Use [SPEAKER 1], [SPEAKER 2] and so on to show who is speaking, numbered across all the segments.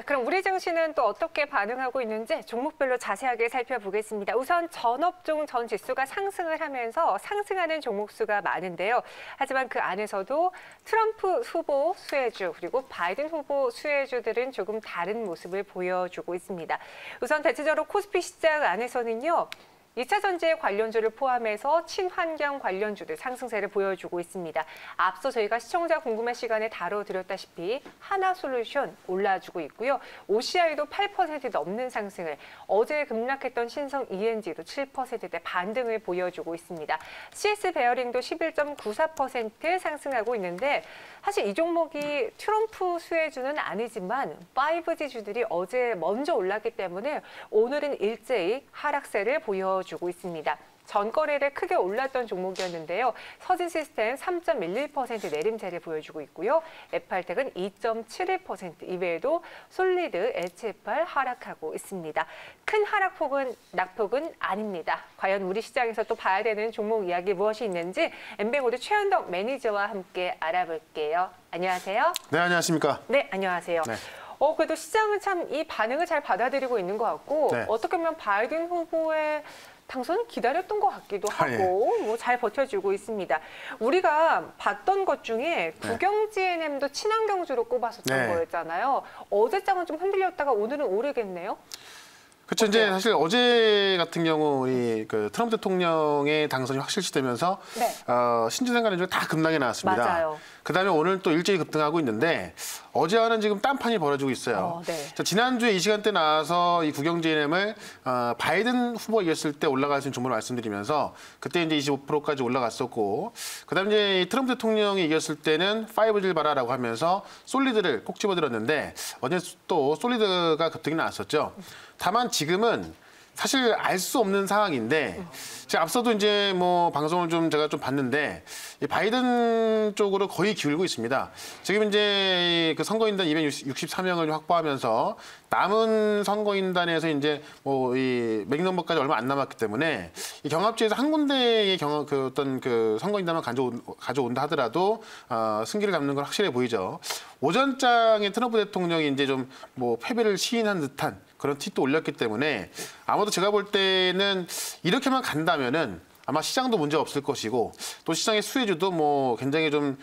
[SPEAKER 1] 그럼 우리 증시는 또 어떻게 반응하고 있는지 종목별로 자세하게 살펴보겠습니다. 우선 전업종 전 지수가 상승을 하면서 상승하는 종목 수가 많은데요. 하지만 그 안에서도 트럼프 후보 수혜주 그리고 바이든 후보 수혜주들은 조금 다른 모습을 보여주고 있습니다. 우선 대체적으로 코스피 시장 안에서는요. 2차 전지 관련주를 포함해서 친환경 관련주들 상승세를 보여주고 있습니다. 앞서 저희가 시청자 궁금해 시간에 다뤄드렸다시피 하나솔루션 올라주고 있고요. OCI도 8% 넘는 상승을, 어제 급락했던 신성 ENG도 7%대 반등을 보여주고 있습니다. CS 베어링도 11.94% 상승하고 있는데 사실 이 종목이 트럼프 수혜주는 아니지만 5G주들이 어제 먼저 올랐기 때문에 오늘은 일제히 하락세를 보여주고 있습니다. 전거래를 크게 올랐던 종목이었는데요. 서진시스템 3.11% 내림세를 보여주고 있고요. FR텍은 2.71%, 이외에도 솔리드, HFR 하락하고 있습니다. 큰 하락폭은 낙폭은 아닙니다. 과연 우리 시장에서 또 봐야 되는 종목 이야기 무엇이 있는지 엠뱅고드 최현덕 매니저와 함께 알아볼게요. 안녕하세요.
[SPEAKER 2] 네, 안녕하십니까.
[SPEAKER 1] 네, 안녕하세요. 네. 그래도 시장은 참 이 반응을 잘 받아들이고 있는 것 같고 네. 어떻게 보면 바이든 후보의 당선을 기다렸던 것 같기도 하고 뭐 잘 버텨주고 있습니다. 우리가 봤던 것 중에 국영 GNM도 친환경주로 꼽았었던 거였잖아요. 어제장은 좀 흔들렸다가 오늘은 오르겠네요.
[SPEAKER 2] 그렇죠. 이제 사실 어제 같은 경우 우리 그 트럼프 대통령의 당선이 확실시되면서 신재생 관련주가 다 급락이 나왔습니다.
[SPEAKER 1] 맞아요.
[SPEAKER 2] 그다음에 오늘 또 일제히 급등하고 있는데 어제와는 지금 딴판이 벌어지고 있어요. 자, 지난주에 이 시간대 나와서 이 국영 GNM을 바이든 후보가 이겼을 때 올라갈 수 있는 종목을 말씀드리면서 그때 이제 25%까지 올라갔었고 그다음에 이제 트럼프 대통령이 이겼을 때는 5G를 봐라라고 하면서 솔리드를 꼭 집어들었는데 어제 또 솔리드가 급등이 나왔었죠. 다만 지금은 사실 알 수 없는 상황인데 제가 앞서도 이제 뭐 방송을 제가 좀 봤는데 이 바이든 쪽으로 거의 기울고 있습니다. 지금 이제 그 선거인단 264명을 확보하면서 남은 선거인단에서 이제 뭐 이 맥넘버까지 얼마 안 남았기 때문에 이 경합지에서 한 군데의 어떤 그 선거인단만 가져온다 하더라도 승기를 잡는 건 확실해 보이죠. 오전장에 트럼프 대통령이 이제 좀 뭐 패배를 시인한 듯한 그런 틱도 올렸기 때문에 아마도 제가 볼 때는 이렇게만 간다면은 아마 시장도 문제 없을 것이고 또 시장의 수혜주도 뭐 굉장히 좀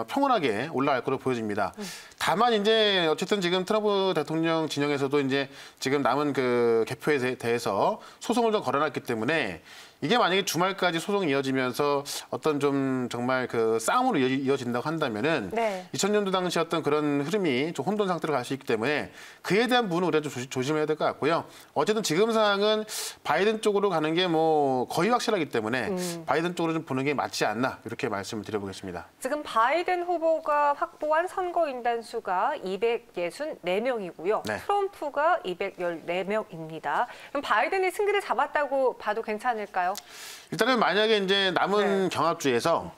[SPEAKER 2] 평온하게 올라갈 거로 보여집니다. 다만 이제 어쨌든 지금 트럼프 대통령 진영에서도 이제 지금 남은 그 개표에 대해서 소송을 좀 걸어놨기 때문에 이게 만약에 주말까지 소송이 이어지면서 어떤 좀 정말 그 싸움으로 이어진다고 한다면은 2000년도 당시 어떤 그런 흐름이 좀 혼돈 상태로 갈 수 있기 때문에 그에 대한 부분은 우리가 좀 조심해야 될 것 같고요. 어쨌든 지금 상황은 바이든 쪽으로 가는 게 뭐 거의 확실하기 때문에 바이든 쪽으로 좀 보는 게 맞지 않나 이렇게 말씀을 드려보겠습니다.
[SPEAKER 1] 지금 바이든 후보가 확보한 선거인단 수가 264명이고요. 트럼프가 214명입니다. 그럼 바이든이 승기를 잡았다고 봐도 괜찮을까요?
[SPEAKER 2] 일단은 만약에 이제 남은 경합주에서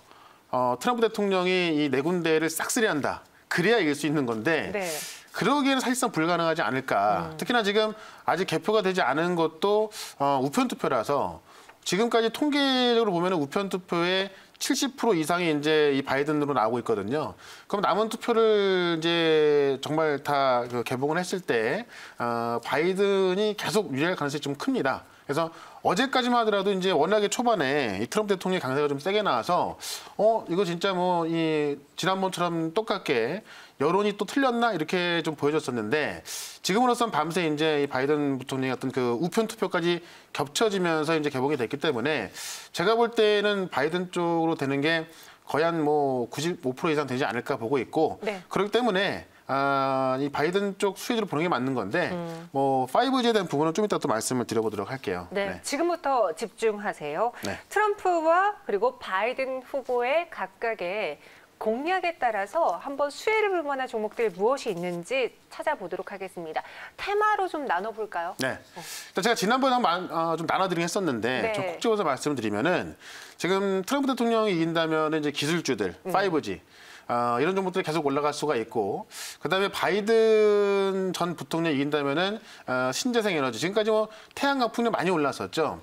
[SPEAKER 2] 트럼프 대통령이 이 네 군데를 싹쓸이한다. 그래야 이길 수 있는 건데 그러기에는 사실상 불가능하지 않을까. 특히나 지금 아직 개표가 되지 않은 것도 우편 투표라서 지금까지 통계적으로 보면 우편 투표의 70% 이상이 이제 이 바이든으로 나오고 있거든요. 그럼 남은 투표를 이제 정말 다 개봉을 했을 때 바이든이 계속 유리할 가능성이 좀 큽니다. 그래서 어제까지만 하더라도 이제 워낙에 초반에 이 트럼프 대통령의 강세가 좀 세게 나와서 이거 진짜 뭐 이 지난번처럼 똑같게 여론이 또 틀렸나 이렇게 좀 보여졌었는데 지금으로선 밤새 이제 이 바이든 부통령의 어떤 그 우편 투표까지 겹쳐지면서 이제 개봉이 됐기 때문에 제가 볼 때는 바이든 쪽으로 되는 게 거의 한 뭐 95% 이상 되지 않을까 보고 있고 그렇기 때문에 이 바이든 쪽 수혜주로 보는 게 맞는 건데 뭐 5G에 대한 부분은 좀 이따 또 말씀을 드려보도록 할게요.
[SPEAKER 1] 지금부터 집중하세요. 트럼프와 그리고 바이든 후보의 각각의 공약에 따라서 한번 수혜를 볼 만한 종목들 무엇이 있는지 찾아보도록 하겠습니다. 테마로 좀 나눠볼까요?
[SPEAKER 2] 일단 제가 지난번에 좀 나눠드리긴 했었는데 좀 콕 집어서 말씀을 드리면은 지금 트럼프 대통령이 이긴다면 이제 기술주들, 5G 이런 종목들이 계속 올라갈 수가 있고 그다음에 바이든 전 부통령이 이긴다면은 신재생 에너지 지금까지 뭐 태양광 풍력 많이 올랐었죠.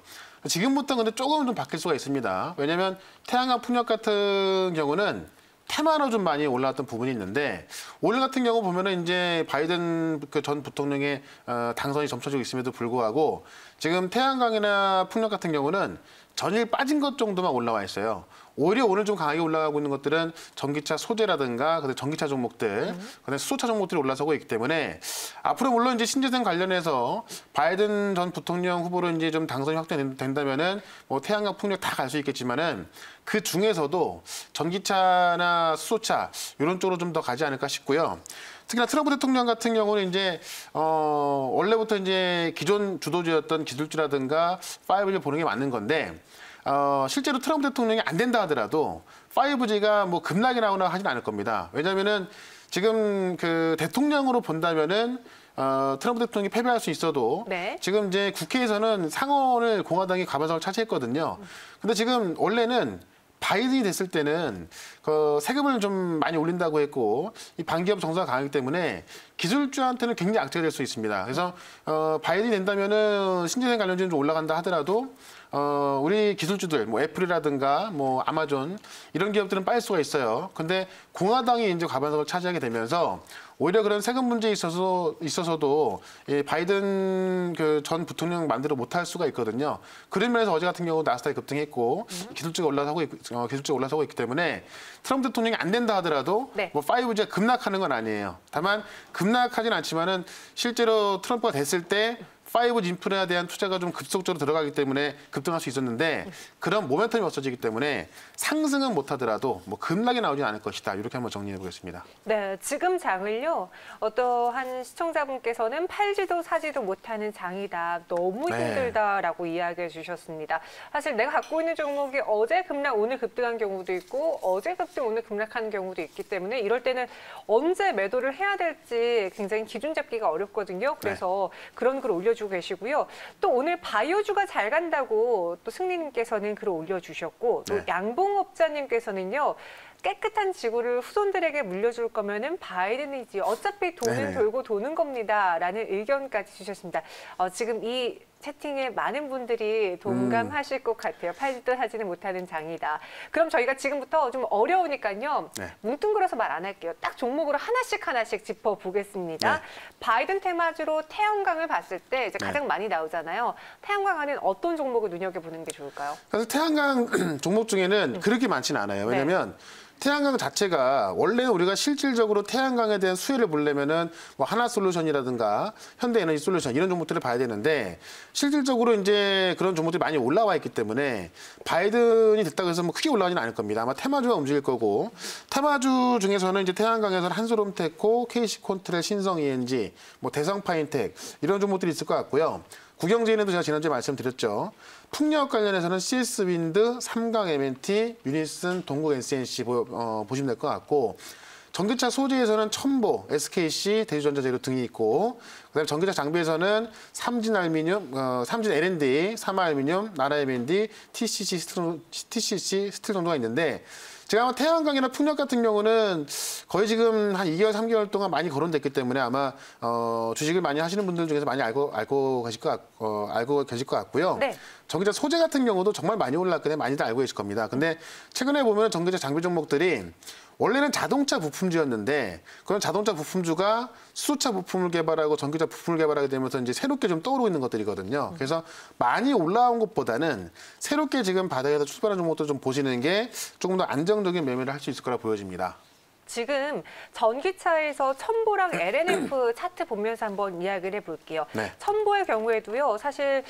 [SPEAKER 2] 지금부터 근데 조금 좀 바뀔 수가 있습니다. 왜냐하면 태양광 풍력 같은 경우는 테마로 좀 많이 올라왔던 부분이 있는데 오늘 같은 경우 보면은 이제 바이든 그 전 부통령의 당선이 점쳐지고 있음에도 불구하고 지금 태양광이나 풍력 같은 경우는 전일 빠진 것 정도만 올라와 있어요. 오히려 오늘 좀 강하게 올라가고 있는 것들은 전기차 소재라든가 전기차 종목들, 그다음에 수소차 종목들이 올라서고 있기 때문에 앞으로 물론 이제 신재생 관련해서 바이든 전 부통령 후보로 이제 좀 당선이 확정된다면은 뭐 태양광, 풍력 다 갈 수 있겠지만은 그 중에서도 전기차나 수소차 이런 쪽으로 좀 더 가지 않을까 싶고요. 특히나 트럼프 대통령 같은 경우는 이제 원래부터 이제 기존 주도주였던 기술주라든가 5G를 보는 게 맞는 건데. 실제로 트럼프 대통령이 안 된다 하더라도 5G가 뭐 급락이 나오나 하진 않을 겁니다. 왜냐면은 지금 그 대통령으로 본다면은 트럼프 대통령이 패배할 수 있어도
[SPEAKER 1] 네.
[SPEAKER 2] 지금 이제 국회에서는 상원을 공화당이 과반석을 차지했거든요. 근데 지금 원래는 바이든이 됐을 때는 그 세금을 좀 많이 올린다고 했고 이 반기업 정서가 강하기 때문에 기술주한테는 굉장히 악재가 될 수 있습니다. 그래서 바이든이 된다면은 신재생 관련주는 좀 올라간다 하더라도 우리 기술주들, 뭐 애플이라든가 뭐 아마존 이런 기업들은 빠질 수가 있어요. 근데 공화당이 이제 과반석을 차지하게 되면서 오히려 그런 세금 문제에 있어서도 이 바이든 그 전 부통령 만들어 못할 수가 있거든요. 그런 면에서 어제 같은 경우 나스닥이 급등했고 기술주가 올라서고 있기 때문에 트럼프 대통령이 안 된다 하더라도
[SPEAKER 1] 네.
[SPEAKER 2] 뭐 5G가 급락하는 건 아니에요. 다만 급락하진 않지만은 실제로 트럼프가 됐을 때 5G 인프라에 대한 투자가 좀 급속적으로 들어가기 때문에 급등할 수 있었는데 그런 모멘텀이 없어지기 때문에 상승은 못하더라도 뭐 급락이 나오지 않을 것이다. 이렇게 한번 정리해 보겠습니다.
[SPEAKER 1] 네, 지금 장을요. 어떠한 시청자분께서는 팔지도 사지도 못하는 장이다. 너무 힘들다라고 이야기해 주셨습니다. 사실 내가 갖고 있는 종목이 어제 급락, 오늘 급등한 경우도 있고 어제 급등, 오늘 급락한 경우도 있기 때문에 이럴 때는 언제 매도를 해야 될지 굉장히 기준 잡기가 어렵거든요. 그래서 그런 글 올려주고 계시고요. 또 오늘 바이오주가 잘 간다고 또 승리님께서는 글을 올려주셨고 또 양봉업자님께서는요. 깨끗한 지구를 후손들에게 물려줄 거면은 바이든이지. 어차피 돈은 돌고 도는 겁니다. 라는 의견까지 주셨습니다. 지금 이 채팅에 많은 분들이 동감하실 것 같아요. 팔지도 사지는 못하는 장이다. 그럼 저희가 지금부터 좀 어려우니까요. 뭉뚱그려서 말 안 할게요. 딱 종목으로 하나씩 짚어보겠습니다. 바이든 테마주로 태양광을 봤을 때 이제 가장 많이 나오잖아요. 태양광 안에는 어떤 종목을 눈여겨보는 게 좋을까요?
[SPEAKER 2] 그래서 태양광 종목 중에는 그렇게 많지는 않아요. 왜냐하면 태양광 자체가 원래는 우리가 실질적으로 태양광에 대한 수혜를 보려면은 뭐 하나솔루션이라든가 현대에너지솔루션 이런 종목들을 봐야 되는데 실질적으로 이제 그런 종목들이 많이 올라와 있기 때문에 바이든이 됐다고 해서 뭐 크게 올라가지는 않을 겁니다. 아마 테마주가 움직일 거고 테마주 중에서는 이제 태양광에서는 한솔홈테코, KC콘트랙, 신성ENG, 뭐 대성파인텍 이런 종목들이 있을 것 같고요. 국영제인에도 제가 지난주에 말씀드렸죠. 풍력 관련해서는 CS윈드, 삼강 MNT, 유니슨, 동국 NCNC 보시면 될 것 같고 전기차 소재에서는 첨보, SKC, 대주전자재료 등이 있고 그다음에 전기차 장비에서는 삼진알미늄, 삼진 L&D, 삼화알미늄, 나라MND, TCC 스틸 정도가 있는데 제가 아마 태양광이나 풍력 같은 경우는 거의 지금 한 2개월, 3개월 동안 많이 거론됐기 때문에 아마 주식을 많이 하시는 분들 중에서 많이 알고 계실 것 같고요. 전기차 소재 같은 경우도 정말 많이 올랐거든요. 많이들 알고 계실 겁니다. 근데 최근에 보면 전기차 장비 종목들이 원래는 자동차 부품주였는데 그런 자동차 부품주가 수소차 부품을 개발하고 전기차 부품을 개발하게 되면서 이제 새롭게 좀 떠오르고 있는 것들이거든요. 그래서 많이 올라온 것보다는 새롭게 지금 바닥에서 출발한 종목들 좀 보시는 게 조금 더 안정적인 매매를 할 수 있을 거라 보여집니다.
[SPEAKER 1] 지금 전기차에서 첨보랑 LNF 차트 보면서 한번 이야기를 해볼게요. 첨보의 경우에도요. 사실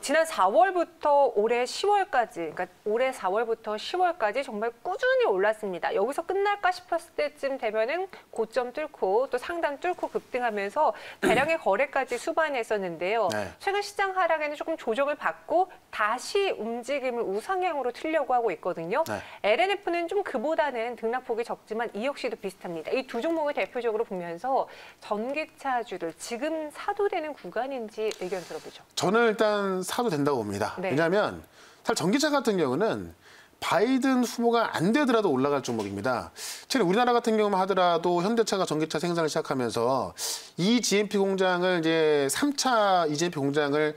[SPEAKER 1] 지난 4월부터 올해 10월까지, 그러니까 올해 4월부터 10월까지 정말 꾸준히 올랐습니다. 여기서 끝날까 싶었을 때쯤 되면은 고점 뚫고 또 상단 뚫고 급등하면서 대량의 거래까지 수반했었는데요. 최근 시장 하락에는 조금 조정을 받고 다시 움직임을 우상향으로 틀려고 하고 있거든요. LNF는 좀 그보다는 등락폭이 적지만 이 역시도 비슷합니다. 이 두 종목을 대표적으로 보면서 전기차주들 지금 사도 되는 구간인지 의견 들어보죠.
[SPEAKER 2] 저는 일단 사도 된다고 봅니다. 왜냐하면 사실 전기차 같은 경우는 바이든 후보가 안 되더라도 올라갈 종목입니다. 최근 우리나라 같은 경우만 하더라도 현대차가 전기차 생산을 시작하면서 이 GMP 공장을 이제 3차 EGMP 공장을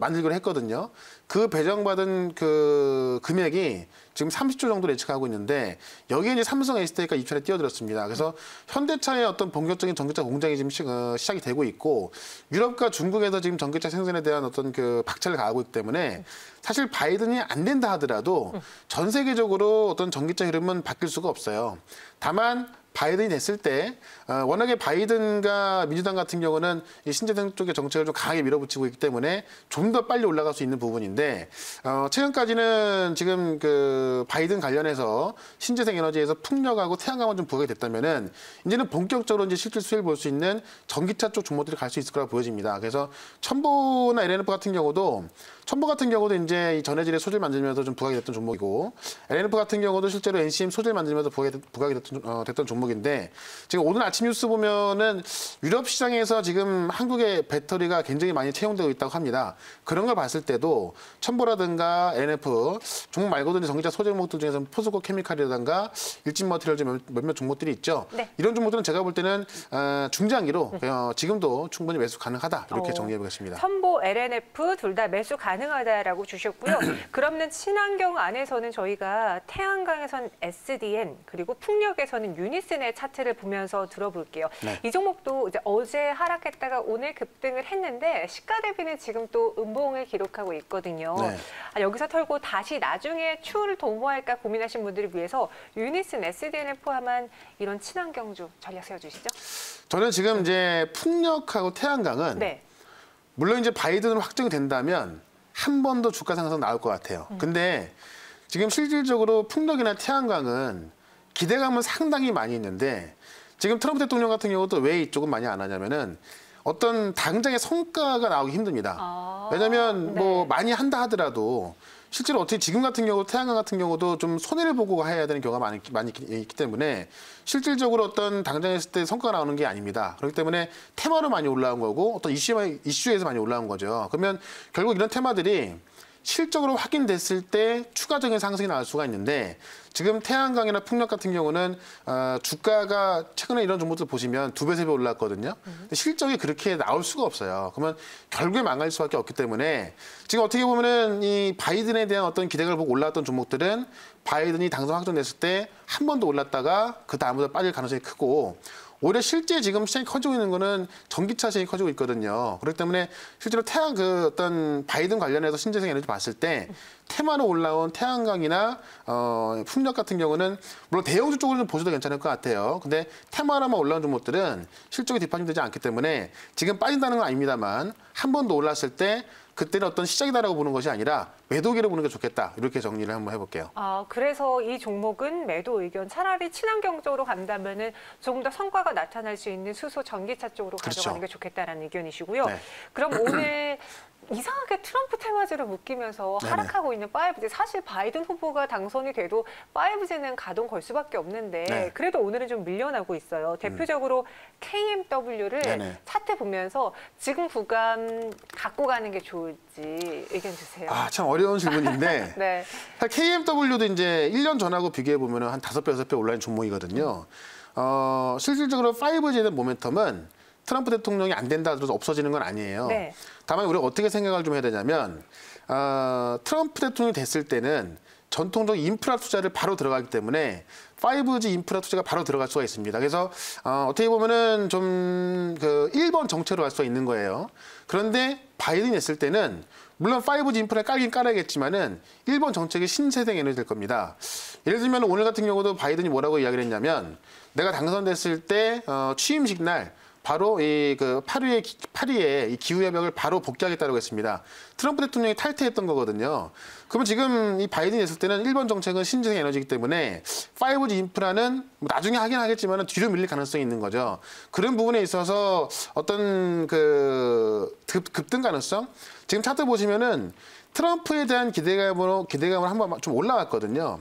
[SPEAKER 2] 만들기로 했거든요. 그 배정받은 그 금액이 지금 30조 정도로 예측하고 있는데 여기에 이제 삼성 SDI가 입찰에 뛰어들었습니다. 그래서 현대차의 어떤 본격적인 전기차 공장이 지금 시작이 되고 있고 유럽과 중국에서 지금 전기차 생산에 대한 어떤 그 박차를 가하고 있기 때문에 사실 바이든이 안 된다 하더라도 전 세계적으로 어떤 전기차 흐름은 바뀔 수가 없어요. 다만 바이든이 됐을 때 워낙에 바이든과 민주당 같은 경우는 이 신재생 쪽의 정책을 좀 강하게 밀어붙이고 있기 때문에 좀 더 빨리 올라갈 수 있는 부분인데 최근까지는 지금 그 바이든 관련해서 신재생 에너지에서 풍력하고 태양광만 좀 부각이 됐다면은 이제는 본격적으로 이제 실질 수혜를 볼 수 있는 전기차 쪽 종목들이 갈 수 있을 거라 보여집니다. 그래서 첨보나 LNF 같은 경우도 이제 이 전해질의 소재를 만들면서 좀 부각이 됐던 종목이고 LNF 같은 경우도 실제로 NCM 소재를 만들면서 부각이 됐던 종목인데 지금 오늘 아침 뉴스 보면은 유럽 시장에서 지금 한국의 배터리가 굉장히 많이 채용되고 있다고 합니다. 그런 걸 봤을 때도 첨보라든가 LNF 종목 말고도 전기차 소재 종목들 중에서 포스코 케미칼이라든가 일진 머티리얼 몇몇 종목들이 있죠. 네. 이런 종목들은 제가 볼 때는 중장기로 지금도 충분히 매수 가능하다 이렇게 정리해 보겠습니다.
[SPEAKER 1] 첨보, LNF 둘 다 매수 가능하다라고 주셨고요. 그러면 친환경 안에서는 저희가 태양광에서는 SDN 그리고 풍력에서는 유니슨의 차트를 보면서 들어볼게요. 네. 이 종목도 이제 어제 하락했다가 오늘 급등을 했는데 시가 대비는 지금 또 음봉을 기록하고 있거든요. 네. 여기서 털고 다시 나중에 추후를 도모할까 고민하신 분들을 위해서 유니슨, SDN을 포함한 이런 친환경주 전략 세워주시죠.
[SPEAKER 2] 저는 지금 이제 풍력하고 태양광은 네. 물론 이제 바이든으로 확정이 된다면 한 번 더 주가 상승 나올 것 같아요. 근데 지금 실질적으로 풍력이나 태양광은 기대감은 상당히 많이 있는데 지금 트럼프 대통령 같은 경우도 왜 이쪽은 많이 안 하냐면은 어떤 당장의 성과가 나오기 힘듭니다. 왜냐하면 네. 뭐 많이 한다 하더라도 실제로 어떻게 지금 같은 경우 태양광 같은 경우도 좀 손해를 보고 해야 되는 경우가 많이 있기 때문에 실질적으로 어떤 당장 했을 때 성과가 나오는 게 아닙니다. 그렇기 때문에 테마로 많이 올라온 거고 어떤 이슈에서 많이 올라온 거죠. 그러면 결국 이런 테마들이 실적으로 확인됐을 때 추가적인 상승이 나올 수가 있는데 지금 태양광이나 풍력 같은 경우는 주가가 최근에 이런 종목들 보시면 2배, 3배 올랐거든요. 근데 실적이 그렇게 나올 수가 없어요. 그러면 결국에 망할 수밖에 없기 때문에 지금 어떻게 보면은 이 바이든에 대한 어떤 기대감을 보고 올라왔던 종목들은 바이든이 당선 확정됐을 때 한 번 더 올랐다가 그 다음부터 빠질 가능성이 크고 오히려 실제 지금 시장이 커지고 있는 거는 전기차 시장이 커지고 있거든요. 그렇기 때문에 실제로 어떤 바이든 관련해서 신재생 에너지 봤을 때 테마로 올라온 태양광이나 풍력 같은 경우는 물론 대형주 쪽으로 좀 보셔도 괜찮을 것 같아요. 근데 테마로만 올라온 종목들은 실적이 뒷받침되지 않기 때문에 지금 빠진다는 건 아닙니다만 한 번 더 올랐을 때 그때는 어떤 시작이다라고 보는 것이 아니라 매도기로 보는 게 좋겠다. 이렇게 정리를 한번 해볼게요.
[SPEAKER 1] 그래서 이 종목은 매도 의견 차라리 친환경 쪽으로 간다면은 조금 더 성과가 나타날 수 있는 수소 전기차 쪽으로 가져가는 게 좋겠다라는 의견이시고요. 네. 그럼 오늘 이상하게 트럼프 테마주를 묶이면서 하락하고 있는 5G. 사실 바이든 후보가 당선이 돼도 5G는 가동 걸 수밖에 없는데 네. 그래도 오늘은 좀 밀려나고 있어요. 대표적으로 KMW를 차트 보면서 지금 구간 갖고 가는 게 좋을지 의견 주세요.
[SPEAKER 2] 참 어려운 질문인데 네. KMW도 이제 1년 전하고 비교해 보면 한 5배, 6배 올라온 종목이거든요. 실질적으로 5G에 대한 모멘텀은 트럼프 대통령이 안 된다 하더라도 없어지는 건 아니에요. 네. 다만 우리가 어떻게 생각을 좀 해야 되냐면 트럼프 대통령이 됐을 때는 전통적 인프라 투자를 바로 들어가기 때문에 5G 인프라 투자가 바로 들어갈 수가 있습니다. 그래서 어떻게 보면은 좀 1번 정체로 갈 수가 있는 거예요. 그런데 바이든이 됐을 때는 물론 5G 인프라를 깔긴 깔아야겠지만은 1번 정책이 신재생 에너지 될 겁니다. 예를 들면 오늘 같은 경우도 바이든이 뭐라고 이야기를 했냐면 내가 당선됐을 때 취임식 날 바로 파리의 이 기후협약을 바로 복귀하겠다고 했습니다. 트럼프 대통령이 탈퇴했던 거거든요. 그러면 지금 이 바이든이 됐을 때는 1번 정책은 신재생 에너지이기 때문에 5G 인프라는 나중에 하긴 하겠지만 뒤로 밀릴 가능성이 있는 거죠. 그런 부분에 있어서 어떤 급등 가능성? 지금 차트 보시면은 트럼프에 대한 기대감을 한번 좀 올라갔거든요.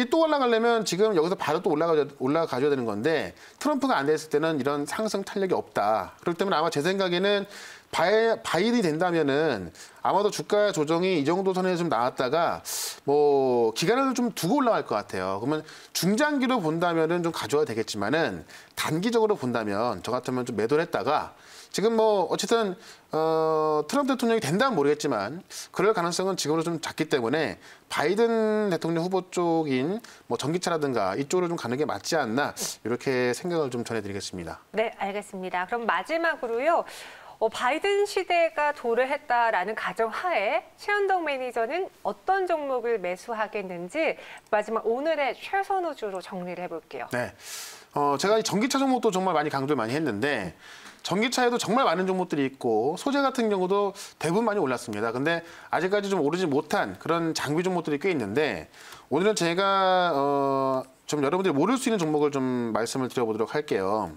[SPEAKER 2] 또 올라가려면 지금 여기서 바로 또 올라가줘야 되는 건데 트럼프가 안 됐을 때는 이런 상승 탄력이 없다. 그렇기 때문에 아마 제 생각에는 바이든이 된다면은 아마도 주가 조정이 이 정도 선에서 좀 나왔다가 뭐 기간을 좀 두고 올라갈 것 같아요. 그러면 중장기로 본다면은 좀 가져야 되겠지만은 단기적으로 본다면 저 같으면 좀 매도를 했다가 지금 뭐 어쨌든 트럼프 대통령이 된다면 모르겠지만 그럴 가능성은 지금으로 좀 작기 때문에 바이든 대통령 후보 쪽인 뭐 전기차라든가 이쪽으로 좀 가는 게 맞지 않나 이렇게 생각을 좀 전해드리겠습니다.
[SPEAKER 1] 네, 알겠습니다. 그럼 마지막으로요. 바이든 시대가 도래했다라는 가정하에 최현동 매니저는 어떤 종목을 매수하겠는지 마지막 오늘의 최선호주로 정리를 해볼게요.
[SPEAKER 2] 네, 제가 이 전기차 종목도 정말 많이 강조를 많이 했는데 전기차에도 정말 많은 종목들이 있고 소재 같은 경우도 대부분 많이 올랐습니다. 근데 아직까지 좀 오르지 못한 그런 장비 종목들이 꽤 있는데 오늘은 제가 좀 여러분들이 모를 수 있는 종목을 좀 말씀을 드려보도록 할게요.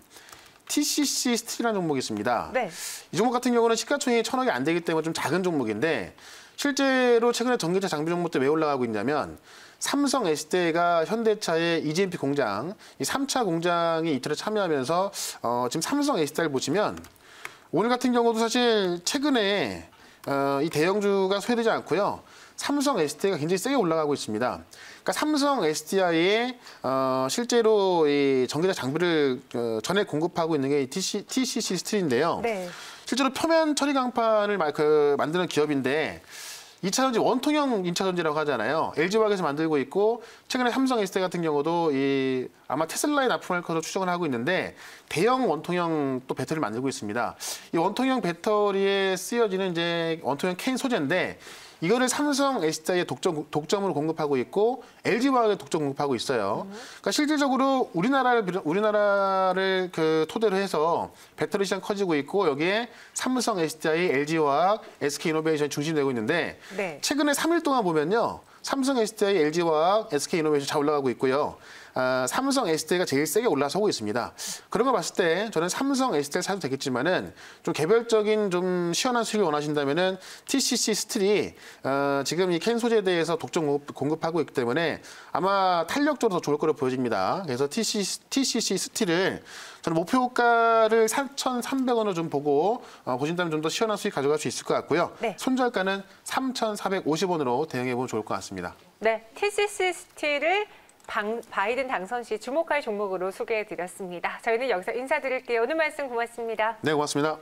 [SPEAKER 2] TCC 스틸이라는 종목이 있습니다.
[SPEAKER 1] 네.
[SPEAKER 2] 이 종목 같은 경우는 시가총액이 1,000억이 안 되기 때문에 좀 작은 종목인데 실제로 최근에 전기차 장비 종목도 왜 올라가고 있냐면 삼성 SDI가 현대차의 EGMP 공장, 이 3차 공장이 이틀에 참여하면서 지금 삼성 SDI를 보시면 오늘 같은 경우도 사실 최근에 이 대형주가 소외되지 않고요. 삼성 SDI가 굉장히 세게 올라가고 있습니다. 그러니까 삼성 SDI에 실제로 이 전기차 장비를 전액 공급하고 있는 게 TCC 스틸인데요.
[SPEAKER 1] 네.
[SPEAKER 2] 실제로 표면 처리 강판을 만드는 기업인데 2차 전지 원통형 2차 전지라고 하잖아요. LG화학에서 만들고 있고 최근에 삼성 SDI 같은 경우도 아마 테슬라에 납품할 것으로 추정을 하고 있는데 대형 원통형 또 배터리를 만들고 있습니다. 이 원통형 배터리에 쓰여지는 이제 원통형 캔 소재인데 이거를 삼성 SDI에 독점으로 공급하고 있고 LG화학에 독점 공급하고 있어요. 그러니까 실질적으로 우리나라를 토대로 해서 배터리 시장 커지고 있고 여기에 삼성 SDI, LG화학, SK이노베이션이 중심되고 있는데
[SPEAKER 1] 네.
[SPEAKER 2] 최근에 3일 동안 보면요. 삼성 SDI, LG화학, SK이노베이션 잘 올라가고 있고요. 삼성 SDI가 제일 세게 올라서고 있습니다. 그런 거 봤을 때 저는 삼성 SDI를 사도 되겠지만은 좀 개별적인 좀 시원한 수익을 원하신다면은 TCC 스틸이 지금 이 캔 소재에 대해서 독점 공급하고 있기 때문에 아마 탄력적으로 더 좋을 거로 보여집니다. 그래서 TCC 스틸을 저는 목표가를 4,300원으로 좀 보고 보신다면 좀 더 시원한 수익 가져갈 수 있을 것 같고요.
[SPEAKER 1] 네.
[SPEAKER 2] 손절가는 3,450원으로 대응해보면 좋을 것 같습니다.
[SPEAKER 1] 네, TCC 스틸을 바이든 당선 시 주목할 종목으로 소개해드렸습니다. 저희는 여기서 인사드릴게요. 오늘 말씀 고맙습니다.
[SPEAKER 2] 네, 고맙습니다.